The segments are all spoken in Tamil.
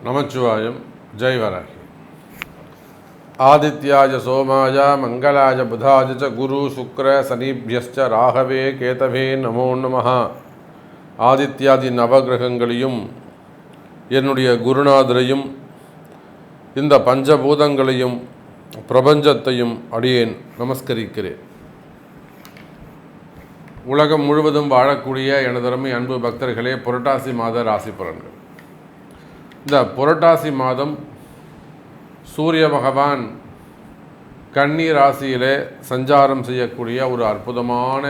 நமச்சிவாயம். ஜெய் வராகி. ஆதித்யாய சோமாய மங்களாய புதாய ச குரு சுக்ர சனிபியஸ்ச ராகவே கேதவே நமோ நமஹ. ஆதித்யாதி நவகிரகங்களையும் என்னுடைய குருநாதரையும் இந்த பஞ்சபூதங்களையும் பிரபஞ்சத்தையும் அடியேன் நமஸ்கரிக்கிறேன். உலகம் முழுவதும் வாழக்கூடிய எனதருமை அன்பு பக்தர்களே, புரட்டாசி மாத ராசி பலன்கள். இந்த புரட்டாசி மாதம் சூரிய பகவான் கன்னி ராசியிலே சஞ்சாரம் செய்யக்கூடிய ஒரு அற்புதமான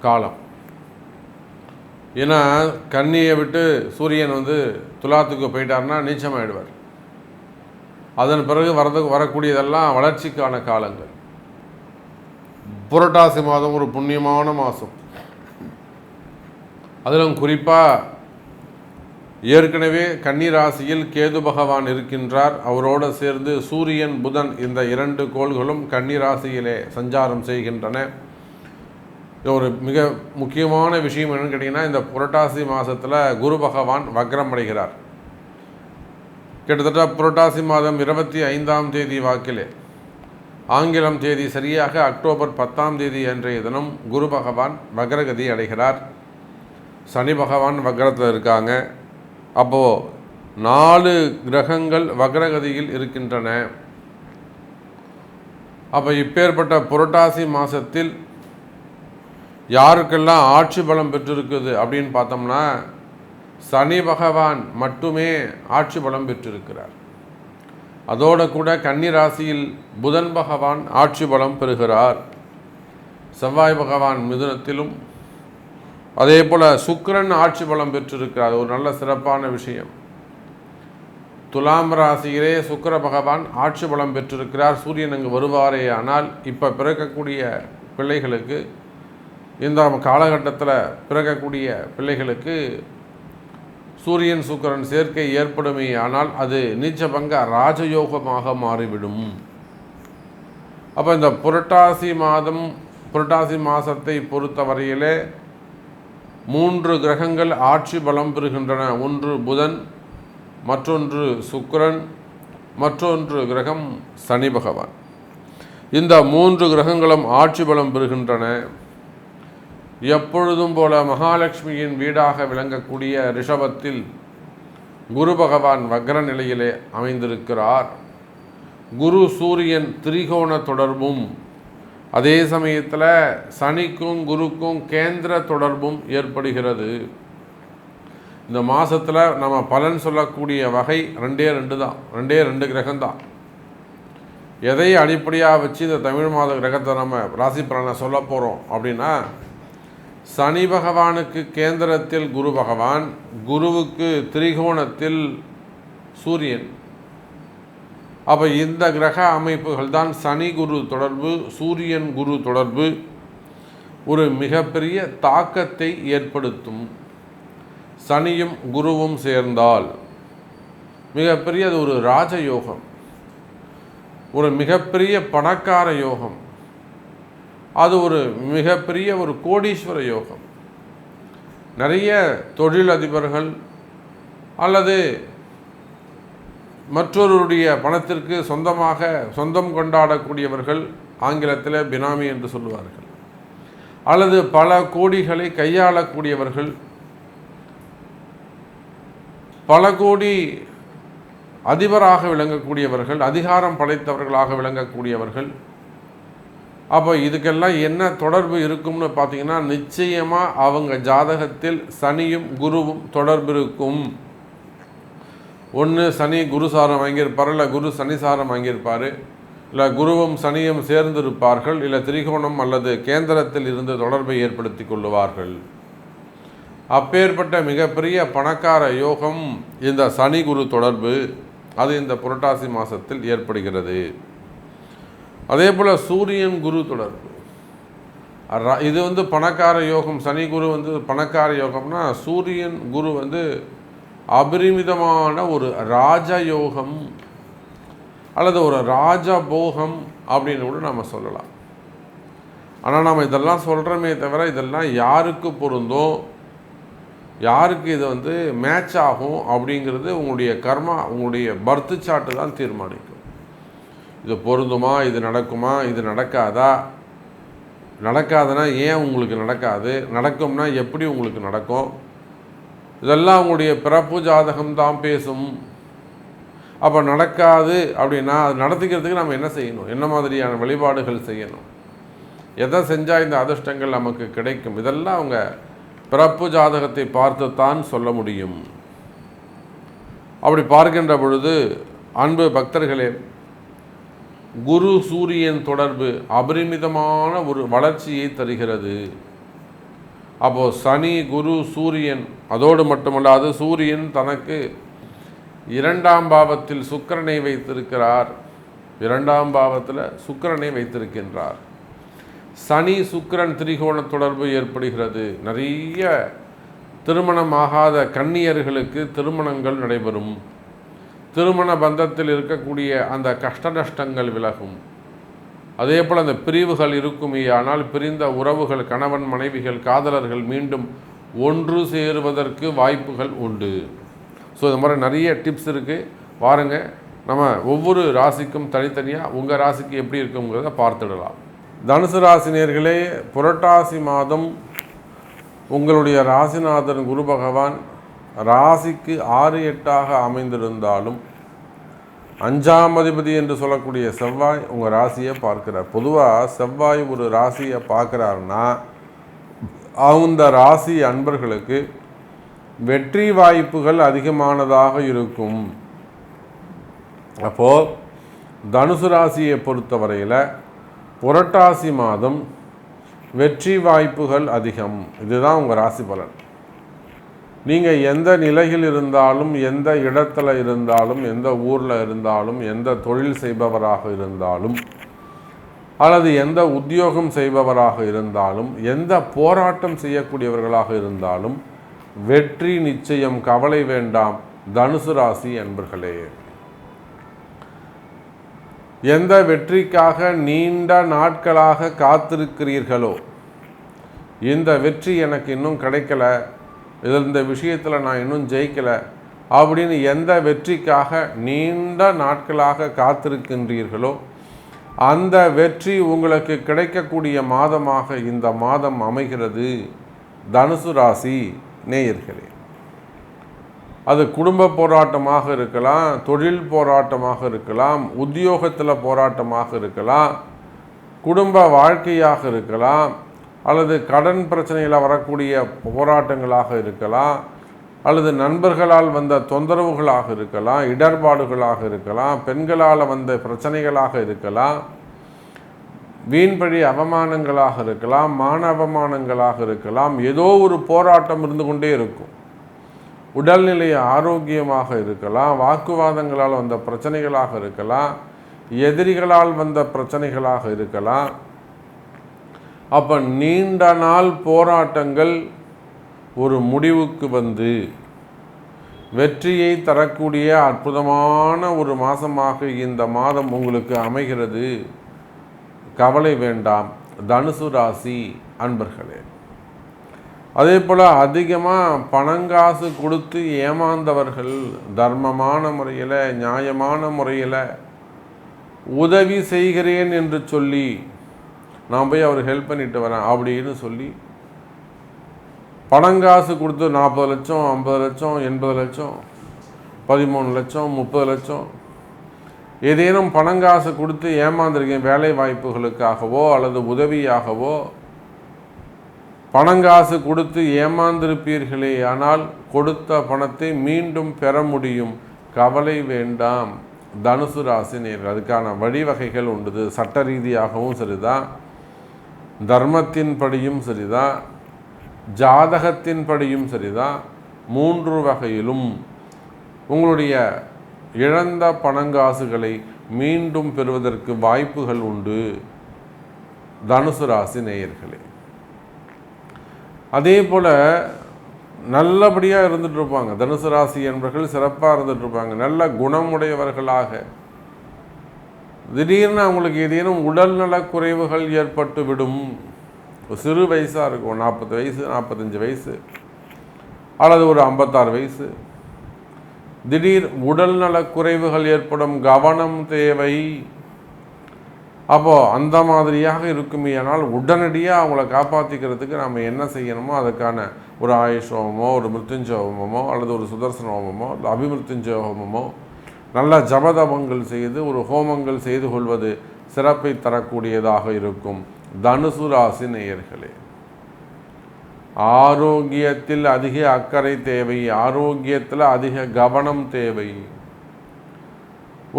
காலம். ஏன்னா கன்னியை விட்டு சூரியன் துலாத்துக்கு போயிட்டார்னா நீச்சமாயிடுவார். அதன் பிறகு வரக்கூடியதெல்லாம் வளர்ச்சிக்கான காலங்கள். புரட்டாசி மாதம் ஒரு புண்ணியமான மாதம். அதிலும் குறிப்பாக ஏற்கனவே கன்னி ராசியில் கேது பகவான் இருக்கின்றார். அவரோடு சேர்ந்து சூரியன் புதன் இந்த இரண்டு கோள்களும் கன்னி ராசியிலே சஞ்சாரம் செய்கின்றன. ஒரு மிக முக்கியமான விஷயம் என்னன்னு கேட்டிங்கன்னா, இந்த புரட்டாசி மாதத்தில் குரு பகவான் வக்ரம் அடைகிறார். கிட்டத்தட்ட புரட்டாசி மாதம் 25ஆம் தேதி வாக்கிலே, ஆங்கிலம் தேதி சரியாக அக்டோபர் 10ஆம் தேதி அன்றைய தினம் குரு பகவான் வக்ரகதி அடைகிறார். சனி பகவான் வக்ரத்தில் இருக்காங்க. அப்போது 4 கிரகங்கள் வக்ரகதியில் இருக்கின்றன. அப்போ இப்பேற்பட்ட புரட்டாசி மாதத்தில் யாருக்கெல்லாம் ஆட்சி பலம் பெற்றிருக்குது அப்படின்னு பார்த்தோம்னா, சனி பகவான் மட்டுமே ஆட்சி பலம் பெற்றிருக்கிறார். அதோடு கூட கன்னி ராசியில் புதன் பகவான் ஆட்சி பலம் பெறுகிறார். செவ்வாய் பகவான் மிதுனத்திலும், அதே போல் சுக்கிரன் ஆட்சி பலம் பெற்றிருக்கிறார். ஒரு நல்ல சிறப்பான விஷயம். துலாம் ராசியிலே சுக்கிர பகவான் ஆட்சி பலம் பெற்றிருக்கிறார். சூரியன் அங்கு வருவாரே. ஆனால் இப்போ பிறக்கக்கூடிய பிள்ளைகளுக்கு, இந்த காலகட்டத்தில் பிறக்கக்கூடிய பிள்ளைகளுக்கு சூரியன் சுக்கிரன் சேர்க்கை ஏற்படுமே. ஆனால் அது நீச்சபங்க ராஜயோகமாக மாறிவிடும். அப்போ இந்த புரட்டாசி மாதத்தை பொறுத்தவரையிலே 3 கிரகங்கள் ஆட்சி பலம் பெறுகின்றன. ஒன்று புதன், மற்றொன்று சுக்கிரன், மற்றொன்று கிரகம் சனி பகவான். இந்த 3 கிரகங்களும் ஆட்சி பலம் பெறுகின்றன. எப்பொழுதும் போல மகாலட்சுமியின் வீடாக விளங்கக்கூடிய ரிஷபத்தில் குரு பகவான் வக்ர நிலையிலே அமைந்திருக்கிறார். குரு சூரியன் திரிகோண தொடர்பும், அதே சமயத்தில் சனிக்கும் குருக்கும் கேந்திர தொடர்பும் ஏற்படுகிறது. இந்த மாதத்தில் நம்ம பலன் சொல்லக்கூடிய வகை 2 தான். 2 கிரகம்தான். எதை அடிப்படையாக வச்சு இந்த தமிழ் மாத கிரகத்தை நம்ம ராசி பலனை சொல்ல போகிறோம் அப்படின்னா, சனி பகவானுக்கு கேந்திரத்தில் குரு பகவான், குருவுக்கு திரிகோணத்தில் சூரியன். அப்போ இந்த கிரக அமைப்புகள் தான் சனி குரு தொடர்பு, சூரியன் குரு தொடர்பு ஒரு மிகப்பெரிய தாக்கத்தை ஏற்படுத்தும். சனியும் குருவும் சேர்ந்தால் மிகப்பெரிய அது ஒரு ராஜயோகம், ஒரு மிகப்பெரிய பணக்கார யோகம், அது ஒரு மிகப்பெரிய ஒரு கோடீஸ்வர யோகம். நிறைய தொழிலதிபர்கள் அல்லது மற்றொருடைய பணத்திற்கு சொந்தம் கொண்டாடக்கூடியவர்கள், ஆங்கிலத்தில் பினாமி என்று சொல்லுவார்கள், அல்லது பல கோடிகளை கையாளக்கூடியவர்கள், பல கோடி அதிபராக விளங்கக்கூடியவர்கள், அதிகாரம் படைத்தவர்களாக விளங்கக்கூடியவர்கள். அப்போ இதுக்கெல்லாம் என்ன தொடர்பு இருக்கும்னு பார்த்தீங்கன்னா, நிச்சயமாக அவங்க ஜாதகத்தில் சனியும் குருவும் தொடர்பு இருக்கும். ஒன்று சனி குரு சாரம் வாங்கியிருப்பார், இல்லை குரு சனி சாரம் வாங்கியிருப்பார், இல்லை குருவும் சனியும் சேர்ந்திருப்பார்கள், இல்லை திரிகோணம் அல்லது கேந்திரத்தில் இருந்து தொடர்பை ஏற்படுத்தி கொள்ளுவார்கள். அப்பேற்பட்ட மிகப்பெரிய பணக்கார யோகம் இந்த சனி குரு தொடர்பு, அது இந்த புரட்டாசி மாதத்தில் ஏற்படுகிறது. அதே போல் சூரியன் குரு தொடர்பு, இது பணக்கார யோகம். சனி குரு பணக்கார யோகம்னா, சூரியன் குரு அபரிமிதமான ஒரு ராஜயோகம் அல்லது ஒரு ராஜபோகம் அப்படின்னு கூட நம்ம சொல்லலாம். ஆனால் நாம் இதெல்லாம் சொல்கிறோமே தவிர, இதெல்லாம் யாருக்கு பொருந்தும், யாருக்கு இது வந்து மேட்ச் ஆகும் அப்படிங்கிறது உங்களுடைய கர்மா, உங்களுடைய பர்த்து சார்ட்டு தான் தீர்மானிக்கும். இது பொருந்துமா, இது நடக்குமா, இது நடக்காதா, நடக்காதுன்னா ஏன் உங்களுக்கு நடக்காது, நடக்கும்னா எப்படி உங்களுக்கு நடக்கும், இதெல்லாம் உங்களுடைய பிறப்பு ஜாதகம் தான் பேசும். அப்போ நடக்காது அப்படின்னா அது நடத்திக்கிறதுக்கு நம்ம என்ன செய்யணும், என்ன மாதிரியான வழிபாடுகள் செய்யணும், எதை செஞ்சால் இந்த அதிர்ஷ்டங்கள் நமக்கு கிடைக்கும், இதெல்லாம் அவங்க பிறப்பு ஜாதகத்தை பார்த்து தான் சொல்ல முடியும். அப்படி பார்க்கின்ற பொழுது அன்பு பக்தர்களே, குரு சூரியன் தொடர்பு அபரிமிதமான ஒரு வளர்ச்சியை தருகிறது. அப்போது சனி குரு சூரியன், அதோடு மட்டுமல்லாது சூரியன் தனக்கு 2ஆம் பாவத்தில் சுக்கிரனை வைத்திருக்கிறார். 2ஆம் பாவத்தில் சுக்கிரனை வைத்திருக்கின்றார். சனி சுக்கிரன் திரிகோண தொடர்பு ஏற்படுகிறது. நிறைய திருமணமாகாத கன்னியர்களுக்கு திருமணங்கள் நடைபெறும். திருமண பந்தத்தில் இருக்கக்கூடிய அந்த கஷ்ட நஷ்டங்கள் விலகும். அதே போல் அந்த பிரிவுகள் இருக்குமே, ஆனால் பிரிந்த உறவுகள், கணவன் மனைவிகள், காதலர்கள் மீண்டும் ஒன்று சேருவதற்கு வாய்ப்புகள் உண்டு. ஸோ இந்த மாதிரி நிறைய டிப்ஸ் இருக்குது. பாருங்கள், நம்ம ஒவ்வொரு ராசிக்கும் தனித்தனியாக உங்கள் ராசிக்கு எப்படி இருக்குங்கிறத பார்த்துடலாம். தனுசு ராசினியர்களே, புரட்டாசி மாதம் உங்களுடைய ராசிநாதன் குரு பகவான் ராசிக்கு 6, 8ஆக அமைந்திருந்தாலும் 5ஆம் அதிபதி என்று சொல்லக்கூடிய செவ்வாய் உங்கள் ராசியை பார்க்கிறார். பொதுவாக செவ்வாய் ஒரு ராசியை பார்க்குறாருன்னா அந்த ராசி அன்பர்களுக்கு வெற்றி வாய்ப்புகள் அதிகமானதாக இருக்கும். அப்போது தனுசு ராசியை பொறுத்தவரையில் புரட்டாசி மாதம் வெற்றி வாய்ப்புகள் அதிகம். இதுதான் உங்கள் ராசி பலன். நீங்கள் எந்த நிலையில் இருந்தாலும், எந்த இடத்துல இருந்தாலும், எந்த ஊரில் இருந்தாலும், எந்த தொழில் செய்பவராக இருந்தாலும், அல்லது எந்த உத்தியோகம் செய்பவராக இருந்தாலும், எந்த போராட்டம் செய்யக்கூடியவர்களாக இருந்தாலும் வெற்றி நிச்சயம். கவலை வேண்டாம் தனுசு ராசி அன்பர்களே. எந்த வெற்றிக்காக நீண்ட நாட்களாக காத்திருக்கிறீர்களோ, இந்த வெற்றி எனக்கு இன்னும் கிடைக்கல, இந்த விஷயத்தில் நான் இன்னும் ஜெயிக்கலை அப்படின்னு எந்த வெற்றிக்காக நீண்ட நாட்களாக காத்திருக்கின்றீர்களோ அந்த வெற்றி உங்களுக்கு கிடைக்கக்கூடிய மாதமாக இந்த மாதம் அமைகிறது தனுசு ராசி நேயர்களே. அது குடும்ப போராட்டமாக இருக்கலாம், தொழில் போராட்டமாக இருக்கலாம், உத்தியோகத்தில் போராட்டமாக இருக்கலாம், குடும்ப வாழ்க்கையாக இருக்கலாம், அல்லது கடன் பிரச்சனையில் வரக்கூடிய போராட்டங்களாக இருக்கலாம், அல்லது நண்பர்களால் வந்த தொந்தரவுகளாக இருக்கலாம், இடர்பாடுகளாக இருக்கலாம், பெண்களால் வந்த பிரச்சனைகளாக இருக்கலாம், வீண்பழி அவமானங்களாக இருக்கலாம், மான அவமானங்களாக இருக்கலாம். ஏதோ ஒரு போராட்டம் இருந்து கொண்டே இருக்கும். உடல்நிலை ஆரோக்கியமாக இருக்கலாம், வாக்குவாதங்களால் வந்த பிரச்சனைகளாக இருக்கலாம், எதிரிகளால் வந்த பிரச்சனைகளாக இருக்கலாம். அப்போ நீண்ட நாள் போராட்டங்கள் ஒரு முடிவுக்கு வந்து வெற்றியை தரக்கூடிய அற்புதமான ஒரு மாதமாக இந்த மாதம் உங்களுக்கு அமைகிறது. கவலை வேண்டாம் தனுசு ராசி அன்பர்களே. அதே போல் அதிகமாக பணங்காசு கொடுத்து ஏமாந்தவர்கள், தர்மமான முறையில், நியாயமான முறையில் உதவி செய்கிறேன் என்று சொல்லி நான் போய் அவர் ஹெல்ப் பண்ணிட்டு வரேன் அப்படின்னு சொல்லி பணங்காசு கொடுத்து 40 லட்சம், 50 லட்சம், 80 லட்சம், 13 லட்சம், 30 லட்சம் ஏதேனும் பணங்காசு கொடுத்து ஏமாந்துருக்கேன். வேலை வாய்ப்புகளுக்காகவோ அல்லது உதவியாகவோ பணங்காசு கொடுத்து ஏமாந்திருப்பீர்களே, ஆனால் கொடுத்த பணத்தை மீண்டும் பெற முடியும். கவலை வேண்டாம் தனுசு ராசி நேயர்கள். அதுக்கான வழிவகைகள் உண்டு. சட்ட ரீதியாகவும் சரிதான், தர்மத்தின் படியும் சரிதான், ஜாதகத்தின் படியும் சரிதான். 3 வகையிலும் உங்களுடைய இழந்த பணங்காசுகளை மீண்டும் பெறுவதற்கு வாய்ப்புகள் உண்டு தனுசு ராசி நேயர்களே. அதே போல் நல்லபடியாக இருந்துட்டு இருப்பாங்க தனுசு ராசி என்பவர்கள், சிறப்பாக இருந்துட்டு இருப்பாங்க, நல்ல குணமுடையவர்களாக. திடீர்னு அவங்களுக்கு ஏதேனும் உடல்நல குறைவுகள் ஏற்பட்டு விடும். சிறு வயசாக இருக்கும், 40 வயசு 45 வயசு, அல்லது ஒரு 56 வயசு, திடீர் உடல்நல குறைவுகள் ஏற்படும், கவனம் தேவை. அப்போது அந்த மாதிரியாக இருக்குமே. ஆனால் உடனடியாக அவங்கள காப்பாற்றிக்கிறதுக்கு நம்ம என்ன செய்யணுமோ அதுக்கான ஒரு ஆயுஷ் ஹோமமோ, ஒரு மிருத்யுஞ்சய ஹோமமோ, அல்லது ஒரு சுதர்சன ஹோமமோ, அபிமிருத்யுஞ்சய ஹோமமோ, நல்ல ஜபதபங்கள் செய்து ஒரு ஹோமங்கள் செய்து கொள்வது சிறப்பை தரக்கூடியதாக இருக்கும். தனுசு ராசி நேயர்களே, ஆரோக்கியத்தில் அதிக அக்கறை தேவை, ஆரோக்கியத்தில் அதிக கவனம் தேவை.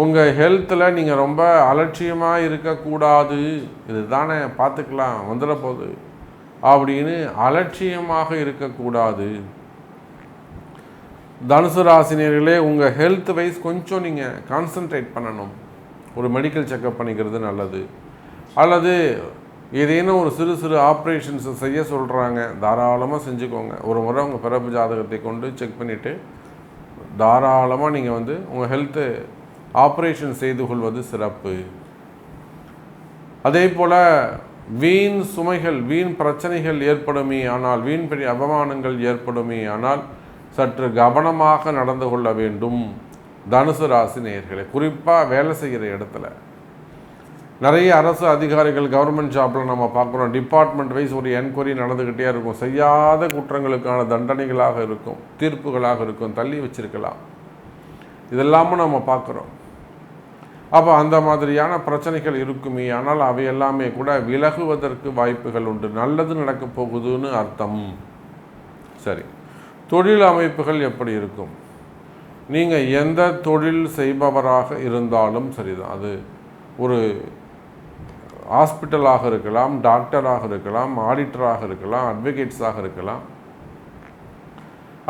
உங்கள் ஹெல்த்தில் நீங்கள் ரொம்ப அலட்சியமாக இருக்கக்கூடாது. இது தானே பார்த்துக்கலாம் வந்துட போகுது அப்படின்னு அலட்சியமாக இருக்கக்கூடாது. தனுசு ராசினியர்களே, உங்கள் ஹெல்த் வைஸ் கொஞ்சம் நீங்கள் கான்சன்ட்ரேட் பண்ணணும். ஒரு மெடிக்கல் செக்கப் பண்ணிக்கிறது நல்லது. அல்லது ஏதேனும் ஒரு சிறு சிறு ஆப்ரேஷன்ஸை செய்ய சொல்கிறாங்க, தாராளமாக செஞ்சுக்கோங்க. ஒரு முறை உங்கள் பிறப்பு ஜாதகத்தை கொண்டு செக் பண்ணிவிட்டு தாராளமாக நீங்கள் உங்கள் ஹெல்த்து ஆப்ரேஷன் செய்து கொள்வது சிறப்பு. அதே போல் வீண் சுமைகள், வீண் பிரச்சனைகள் ஏற்படுமே ஆனால், வீண் பெரிய அவமானங்கள் ஏற்படுமே ஆனால் சற்று கவனமாக நடந்து கொள்ள வேண்டும். தனுசு ராசி நேயர்களே, குறிப்பாக வேலை செய்கிற இடத்துல நிறைய அரசு அதிகாரிகள் கவர்மெண்ட் ஜாப்பில் நம்ம பார்க்குறோம், டிபார்ட்மெண்ட் வைஸ் ஒரு என்கொயரி நடந்துக்கிட்டே இருக்கும். செய்யாத குற்றங்களுக்கான தண்டனைகளாக இருக்கும், தீர்ப்புகளாக இருக்கும், தள்ளி வச்சிருக்கலாம். இதெல்லாமும் நம்ம பார்க்குறோம். அப்போ அந்த மாதிரியான பிரச்சனைகள் இருக்குமே ஆனால் அவை எல்லாமே கூட விலகுவதற்கு வாய்ப்புகள் உண்டு. நல்லது நடக்கப் போகுதுன்னு அர்த்தம். சரி, தொழில் அமைப்புகள் எப்படி இருக்கும்? நீங்கள் எந்த தொழில் செய்பவராக இருந்தாலும் சரிதான், அது ஒரு ஹாஸ்பிட்டலாக இருக்கலாம், டாக்டராக இருக்கலாம், ஆடிட்டராக இருக்கலாம், அட்வொகேட்ஸாக இருக்கலாம்,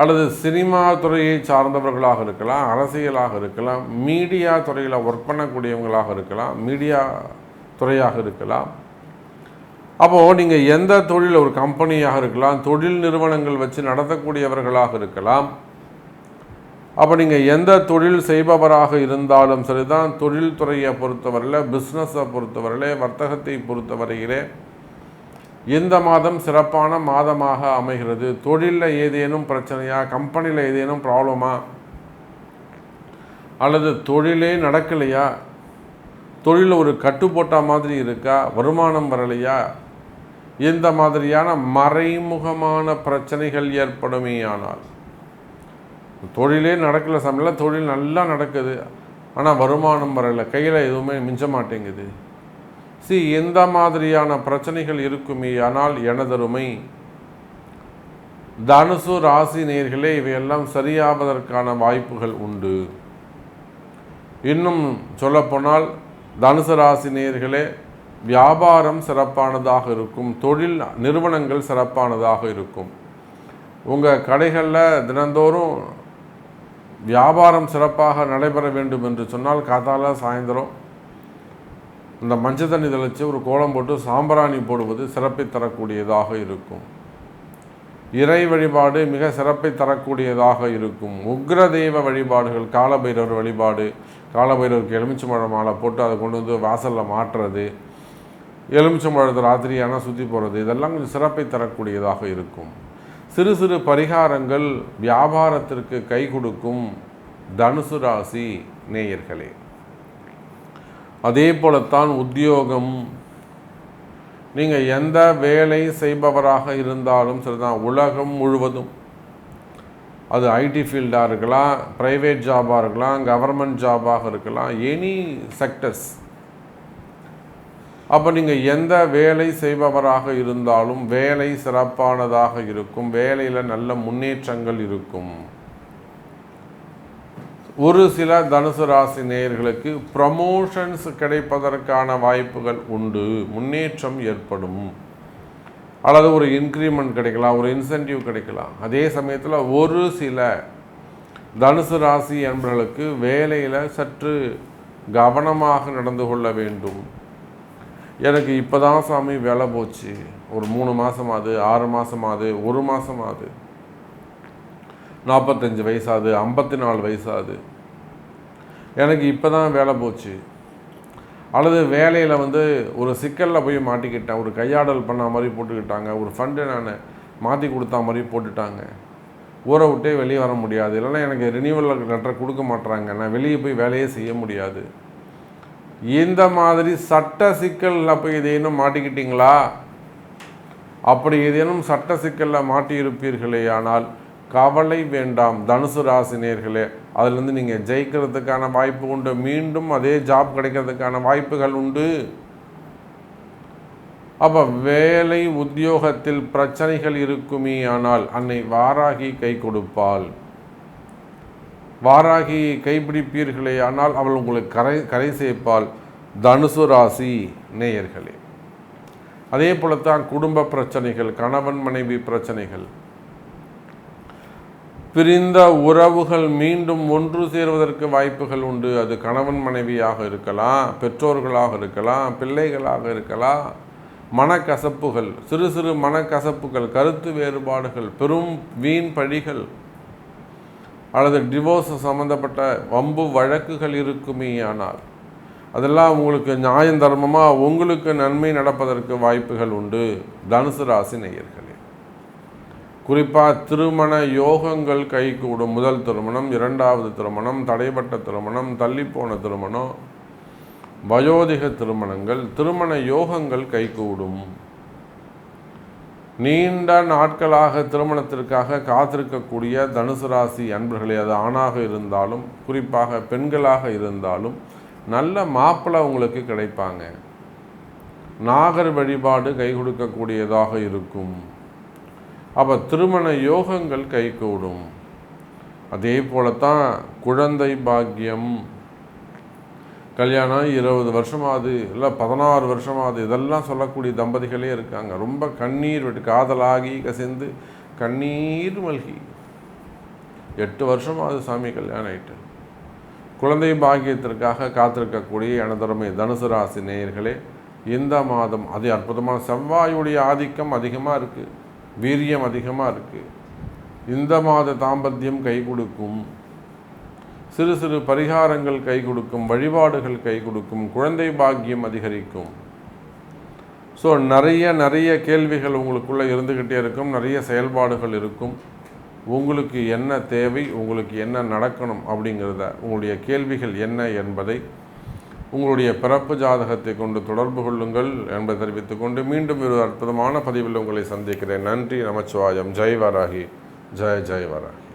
அல்லது சினிமா துறையை சார்ந்தவர்களாக இருக்கலாம், அரசியலாக இருக்கலாம், மீடியா துறையில் ஒர்க் பண்ணக்கூடியவங்களாக இருக்கலாம், மீடியா துறையாக இருக்கலாம். அப்போது நீங்கள் எந்த தொழில், ஒரு கம்பெனியாக இருக்கலாம், தொழில் நிறுவனங்கள் வச்சு நடத்தக்கூடியவர்களாக இருக்கலாம். அப்போ நீங்கள் எந்த தொழில் செய்பவராக இருந்தாலும் சரிதான், தொழில் துறையை பொறுத்தவரையில், பிஸ்னஸை பொறுத்தவரையிலே, வர்த்தகத்தை பொறுத்தவரையிலே இந்த மாதம் சிறப்பான மாதமாக அமைகிறது. தொழிலில் ஏதேனும் பிரச்சனையா, கம்பெனியில் ஏதேனும் ப்ராப்ளமா, அல்லது தொழிலே நடக்கலையா, தொழிலில் ஒரு கட்டு போட்ட மாதிரி இருக்கா, வருமானம் வரலையா, இந்த மாதிரியான மறைமுகமான பிரச்சனைகள் ஏற்படுமே ஆனால், தொழிலே நடக்கலை சமையல், தொழில் நல்லா நடக்குது ஆனால் வருமானம் வரலை, கையில் எதுவுமே மிஞ்ச மாட்டேங்குது, எந்த மாதிரியான பிரச்சனைகள் இருக்குமே ஆனால் எனதருமை தனுசு ராசி நேயர்களே, இவையெல்லாம் சரியாவதற்கான வாய்ப்புகள் உண்டு. இன்னும் சொல்லப்போனால் தனுசு ராசி நேயர்களே, வியாபாரம் சிறப்பானதாக இருக்கும், தொழில் நிறுவனங்கள் சிறப்பானதாக இருக்கும். உங்கள் கடைகளில் தினந்தோறும் வியாபாரம் சிறப்பாக நடைபெற வேண்டும் என்று சொன்னால் காத்தால சாயந்தரம் இந்த மஞ்சள் தண்ணி தெளித்து ஒரு கோலம் போட்டு சாம்பிராணி போடுவது சிறப்பை தரக்கூடியதாக இருக்கும். இறை வழிபாடு மிக சிறப்பை தரக்கூடியதாக இருக்கும். உக்ர தெய்வ வழிபாடுகள், காலபைரவர் வழிபாடு, காலபைரவருக்கு எலுமிச்சம்பழம் மாலை போட்டு அதை கொண்டு வாசலில் மாட்டுறது, எலுமிச்சம்பழத்தை ராத்திரியான சுற்றி போகிறது, இதெல்லாம் கொஞ்சம் சிறப்பை தரக்கூடியதாக இருக்கும். சிறு சிறு பரிகாரங்கள் வியாபாரத்திற்கு கை கொடுக்கும் தனுசு ராசி நேயர்களே. அதே போலத்தான் உத்தியோகம். நீங்கள் எந்த வேலை செய்பவராக இருந்தாலும் சரிதான், உலகம் முழுவதும், அது ஐடி ஃபீல்டாக இருக்கலாம், ப்ரைவேட் ஜாபாக இருக்கலாம், கவர்மெண்ட் ஜாபாக இருக்கலாம், எனி செக்டர்ஸ். அப்போ நீங்கள் எந்த வேலை செய்பவராக இருந்தாலும் வேலை சிறப்பானதாக இருக்கும், வேலையில் நல்ல முன்னேற்றங்கள் இருக்கும். ஒரு சில தனுசு ராசி நேயர்களுக்கு ப்ரமோஷன்ஸ் கிடைப்பதற்கான வாய்ப்புகள் உண்டு, முன்னேற்றம் ஏற்படும், அல்லது ஒரு இன்க்ரிமெண்ட் கிடைக்கலாம், ஒரு இன்சென்டிவ் கிடைக்கலாம். அதே சமயத்தில் ஒரு சில தனுசு ராசி என்பவர்களுக்கு வேலையில் சற்று கவனமாக நடந்து கொள்ள வேண்டும். எனக்கு இப்போ தான் சாமி வேலை போச்சு, ஒரு 3 மாதமாகுது, 6 மாதமாகுது, 1 மாதமாகுது, 45 வயசாகுது, 54 வயசாகுது, எனக்கு இப்போ தான் வேலை போச்சு, அல்லது வேலையில் ஒரு சிக்கலில் போய் மாட்டிக்கிட்டேன், ஒரு கையாடல் பண்ண மாதிரி போட்டுக்கிட்டாங்க, ஒரு ஃபண்டு நான் மாற்றி கொடுத்தா மாதிரி போட்டுட்டாங்க, ஊரை விட்டே வெளியே வர முடியாது, இல்லைன்னா எனக்கு ரினியூவல் லெட்டர் கொடுக்க மாட்டாங்க, நான் வெளியே போய் வேலையே செய்ய முடியாது. இந்த மாதிரி சட்ட சிக்கலில் போய் ஏதேனும் மாட்டிக்கிட்டீங்களா? அப்படி ஏதேனும் சட்ட சிக்கலில் மாட்டியிருப்பீர்களே ஆனால் கவலை வேண்டாம் தனுசு ராசினியர்களே. அதுலேருந்து நீங்கள் ஜெயிக்கிறதுக்கான வாய்ப்பு உண்டு. மீண்டும் அதே ஜாப் கிடைக்கிறதுக்கான வாய்ப்புகள் உண்டு. அப்போ வேலை உத்தியோகத்தில் பிரச்சனைகள் இருக்குமே ஆனால் அன்னை வாராகி கை கொடுப்பாள். வாராகி கைப்பிடிப்பீர்களே ஆனால் அவள் உங்களுக்கு கரை சேர்ப்பாள். தனுசு ராசி நேயர்களே, அதே போலத்தான் குடும்ப பிரச்சனைகள், கணவன் மனைவி பிரச்சனைகள், பிரிந்த உறவுகள் மீண்டும் ஒன்று சேருவதற்கு வாய்ப்புகள் உண்டு. அது கணவன் மனைவியாக இருக்கலாம், பெற்றோர்களாக இருக்கலாம், பிள்ளைகளாக இருக்கலாம். மனக்கசப்புகள், சிறு சிறு மனக்கசப்புகள், கருத்து வேறுபாடுகள், பெரும் வீண் பழிகள் அல்லது டிவோர்ஸ் சம்பந்தப்பட்ட வம்பு வழக்குகள் இருக்குமே ஆனால் அதெல்லாம் உங்களுக்கு நியாயம் தர்மமாக உங்களுக்கு நன்மை நடப்பதற்கு வாய்ப்புகள் உண்டு. தனுசு ராசி நேயர்களே, குறிப்பாக திருமண யோகங்கள் கைகூடும். முதல் திருமணம், இரண்டாவது திருமணம், தடைப்பட்ட திருமணம், தள்ளிப்போன திருமணம், வயோதிக திருமணங்கள், திருமண யோகங்கள் கைகூடும். நீண்ட நாட்களாக திருமணத்திற்காக காத்திருக்கக்கூடிய தனுசு ராசி அன்பர்களே, அது ஆணாக இருந்தாலும் குறிப்பாக பெண்களாக இருந்தாலும் நல்ல மாப்பிள்ளை உங்களுக்கு கிடைப்பாங்க. நாகர் வழிபாடு கை கொடுக்கக்கூடியதாக இருக்கும். அப்போ திருமண யோகங்கள் கைகூடும். அதே போலத்தான் குழந்தை பாக்கியம், கல்யாணம் 20 வருஷமாவது இல்லை 16 வருஷமாவது இதெல்லாம் சொல்லக்கூடிய தம்பதிகளே இருக்காங்க. ரொம்ப கண்ணீர் விட்டு காதலாகி கசிந்து கண்ணீர் மல்கி 8 வருஷமாவது சாமி கல்யாணம் ஆகிட்டு குழந்தை பாக்கியத்திற்காக காத்திருக்கக்கூடிய எனதருமை தனுசு ராசி நேயர்களே, இந்த மாதம் அது அற்புதமான செவ்வாயுடைய ஆதிக்கம் அதிகமாக இருக்குது, வீரியம் அதிகமாக இருக்குது. இந்த மாத தாம்பத்தியம் கை கொடுக்கும். சிறு சிறு பரிகாரங்கள் கை கொடுக்கும், வழிபாடுகள் கை கொடுக்கும், குழந்தை பாக்கியம் அதிகரிக்கும். ஸோ நிறைய கேள்விகள் உங்களுக்குள்ளே இருந்துக்கிட்டே இருக்கும், நிறைய செயல்பாடுகள் இருக்கும். உங்களுக்கு என்ன தேவை, உங்களுக்கு என்ன நடக்கணும் அப்படிங்கிறத, உங்களுடைய கேள்விகள் என்ன என்பதை உங்களுடைய பிறப்பு ஜாதகத்தை கொண்டு தொடர்பு கொள்ளுங்கள் என்பதை தெரிவித்துக்கொண்டு மீண்டும் ஒரு அற்புதமான பதிவில் உங்களை சந்திக்கிறேன். நன்றி, நமச்சிவாயம். ஜெய் வராகி, ஜெய் ஜெய் வராகி.